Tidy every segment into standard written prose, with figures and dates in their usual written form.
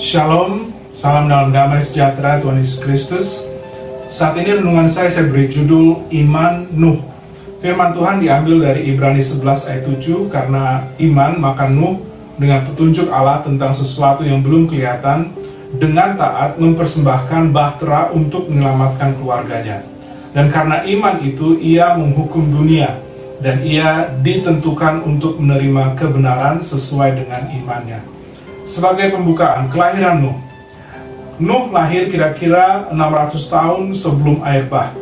Shalom, salam dalam damai sejahtera Tuhan Yesus Kristus. Saat ini renungan saya beri judul Iman Nuh. Firman Tuhan diambil dari Ibrani 11 ayat 7, karena iman maka Nuh dengan petunjuk Allah tentang sesuatu yang belum kelihatan, dengan taat mempersembahkan bahtera untuk menyelamatkan keluarganya. Dan karena iman itu ia menghukum dunia, dan ia ditentukan untuk menerima kebenaran sesuai dengan imannya. Sebagai pembukaan, kelahiran Nuh. Nuh lahir kira-kira 600 tahun sebelum air bah.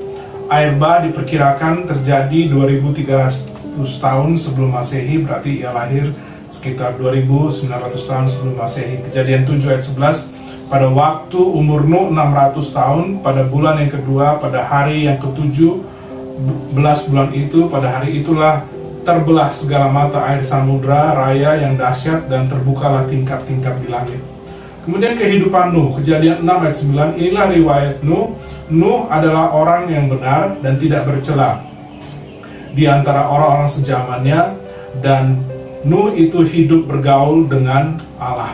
Air bah diperkirakan terjadi 2300 tahun sebelum Masehi, berarti ia lahir sekitar 2900 tahun sebelum Masehi. Kejadian 7 ayat 11, pada waktu umur Nuh 600 tahun, pada bulan yang kedua, pada hari yang ke-17 bulan itu, pada hari itulah terbelah segala mata air samudra raya yang dahsyat, dan terbukalah tingkap-tingkap di langit. Kemudian kehidupan Nuh, Kejadian 6 ayat 9, inilah riwayat Nuh. Nuh adalah orang yang benar dan tidak bercela di antara orang-orang sejamannya, dan Nuh itu hidup bergaul dengan Allah.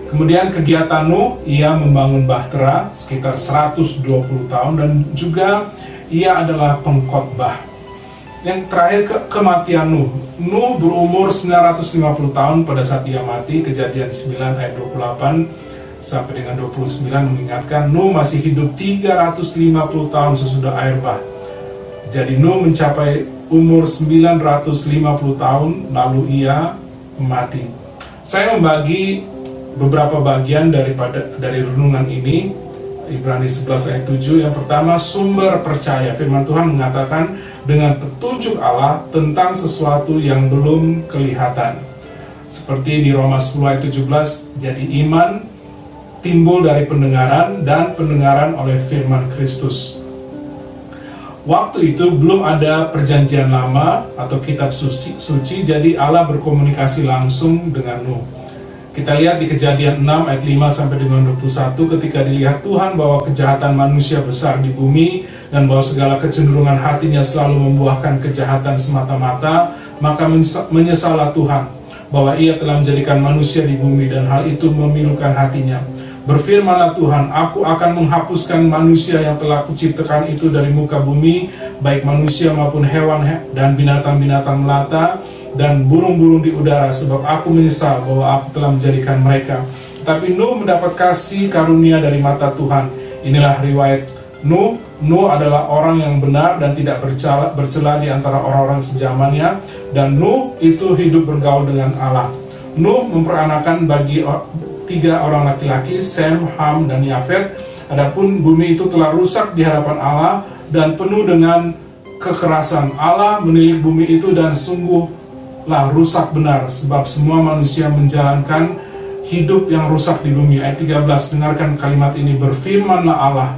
Kemudian kegiatan Nuh, ia membangun bahtera sekitar 120 tahun, dan juga ia adalah pengkhotbah. Yang terakhir, kematian Nuh. Nuh berumur 950 tahun pada saat ia mati. Kejadian 9 ayat 28 sampai dengan 29 mengingatkan Nuh masih hidup 350 tahun sesudah air bah. Jadi Nuh mencapai umur 950 tahun lalu ia mati. Saya membagi beberapa bagian dari renungan ini. Ibrani 11 ayat 7. Yang pertama, sumber percaya. Firman Tuhan mengatakan dengan petunjuk Allah tentang sesuatu yang belum kelihatan. Seperti di Roma 10 ayat 17, jadi iman timbul dari pendengaran, dan pendengaran oleh firman Kristus. Waktu itu belum ada perjanjian lama atau kitab suci, jadi Allah berkomunikasi langsung dengan Nuh. Kita lihat di Kejadian 6 ayat 5 sampai dengan 21, ketika dilihat Tuhan bahwa kejahatan manusia besar di bumi, dan bahwa segala kecenderungan hatinya selalu membuahkan kejahatan semata-mata, maka menyesallah Tuhan bahwa ia telah menjadikan manusia di bumi, dan hal itu memilukan hatinya. Berfirmanlah Tuhan, aku akan menghapuskan manusia yang telah kuciptakan itu dari muka bumi, baik manusia maupun hewan dan binatang-binatang melata, dan burung-burung di udara, sebab aku menyesal bahwa aku telah menjadikan mereka. Tapi Nuh mendapat kasih karunia dari mata Tuhan. Inilah riwayat Nuh. Nuh adalah orang yang benar dan tidak bercela di antara orang-orang sejamannya, dan Nuh itu hidup bergaul dengan Allah. Nuh memperanakan bagi 3 orang laki-laki, Sem, Ham, dan Yafet. Adapun bumi itu telah rusak di hadapan Allah dan penuh dengan kekerasan. Allah menilik bumi itu, dan sungguhlah rusak benar, sebab semua manusia menjalankan hidup yang rusak di bumi. Ayat 13, dengarkan kalimat ini. Berfirmanlah Allah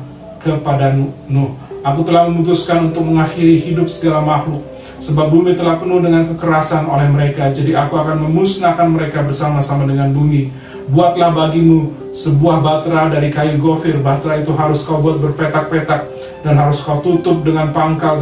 kepada Nuh, aku telah memutuskan untuk mengakhiri hidup segala makhluk, sebab bumi telah penuh dengan kekerasan oleh mereka. Jadi aku akan memusnahkan mereka bersama-sama dengan bumi. Buatlah bagimu sebuah bahtera dari kayu gofir. Bahtera itu harus kau buat berpetak-petak, dan harus kau tutup dengan pangkal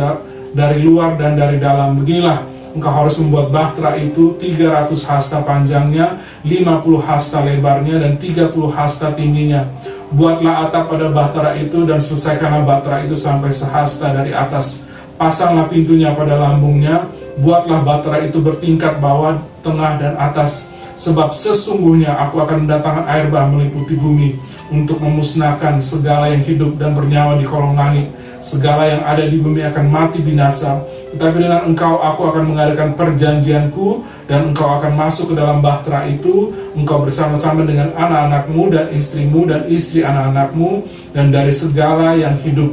dari luar dan dari dalam. Beginilah engkau harus membuat bahtera itu: 300 hasta panjangnya, 50 hasta lebarnya, dan 30 hasta tingginya. Buatlah atap pada bahtera itu, dan selesaikanlah bahtera itu sampai sehasta dari atas. Pasanglah pintunya pada lambungnya. Buatlah bahtera itu bertingkat bawah, tengah, dan atas. Sebab sesungguhnya aku akan mendatangkan air bah meliputi bumi, untuk memusnahkan segala yang hidup dan bernyawa di kolong langit. Segala yang ada di bumi akan mati binasa. Tetapi dengan engkau aku akan mengadakan perjanjianku, dan engkau akan masuk ke dalam bahtera itu, engkau bersama-sama dengan anak-anakmu dan istrimu dan istri anak-anakmu, dan dari segala yang hidup,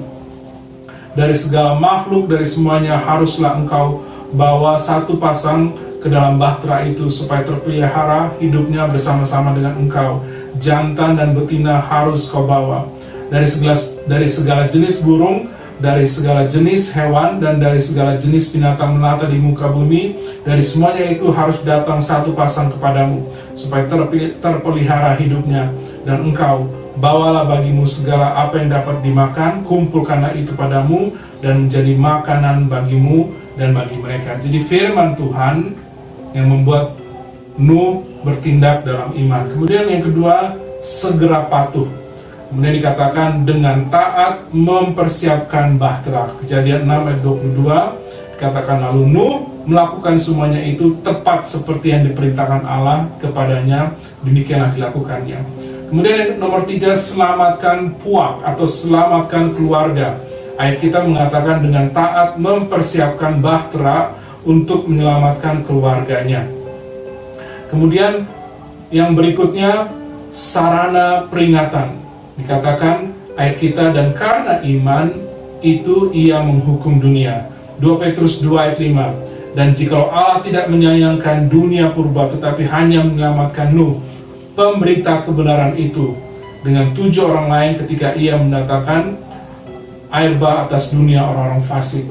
dari segala makhluk, dari semuanya haruslah engkau bawa satu pasang ke dalam bahtera itu, supaya terpelihara hidupnya bersama-sama dengan engkau. Jantan dan betina harus kau bawa dari segala jenis burung, dari segala jenis hewan, dan dari segala jenis binatang melata di muka bumi. Dari semuanya itu harus datang satu pasang kepadamu, supaya terpelihara hidupnya. Dan engkau bawalah bagimu segala apa yang dapat dimakan, kumpulkanlah itu padamu, dan menjadi makanan bagimu dan bagi mereka. Jadi firman Tuhan yang membuat Nuh bertindak dalam iman. Kemudian yang kedua, segera patuh. Kemudian dikatakan dengan taat mempersiapkan bahtera. Kejadian 6 ayat 22 dikatakan lalu Nuh melakukan semuanya itu tepat seperti yang diperintahkan Allah kepadanya, demikianlah dilakukannya. Kemudian yang nomor 3, selamatkan puak atau selamatkan keluarga. Ayat kita mengatakan dengan taat mempersiapkan bahtera untuk menyelamatkan keluarganya. Kemudian yang berikutnya, sarana peringatan. Dikatakan ayat kita, dan karena iman itu ia menghukum dunia. 2 Petrus 2 ayat 5. Dan jikalau Allah tidak menyayangkan dunia purba tetapi hanya menyelamatkan Nuh, pemberita kebenaran itu, dengan 7 orang lain ketika ia mendatangkan air bah atas dunia orang-orang fasik.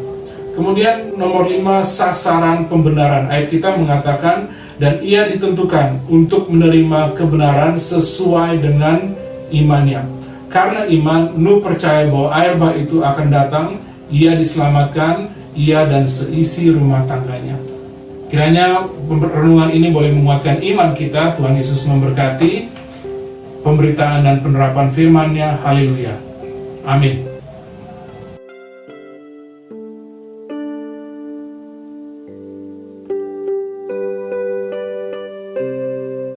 Kemudian nomor 5, sasaran pembenaran. Ayat kita mengatakan, dan ia ditentukan untuk menerima kebenaran sesuai dengan imannya. Karena iman, Nuh percaya bahwa air bah itu akan datang, ia diselamatkan, ia dan seisi rumah tangganya. Kiranya renungan ini boleh menguatkan iman kita. Tuhan Yesus memberkati pemberitaan dan penerapan firman-Nya. Haleluya. Amin.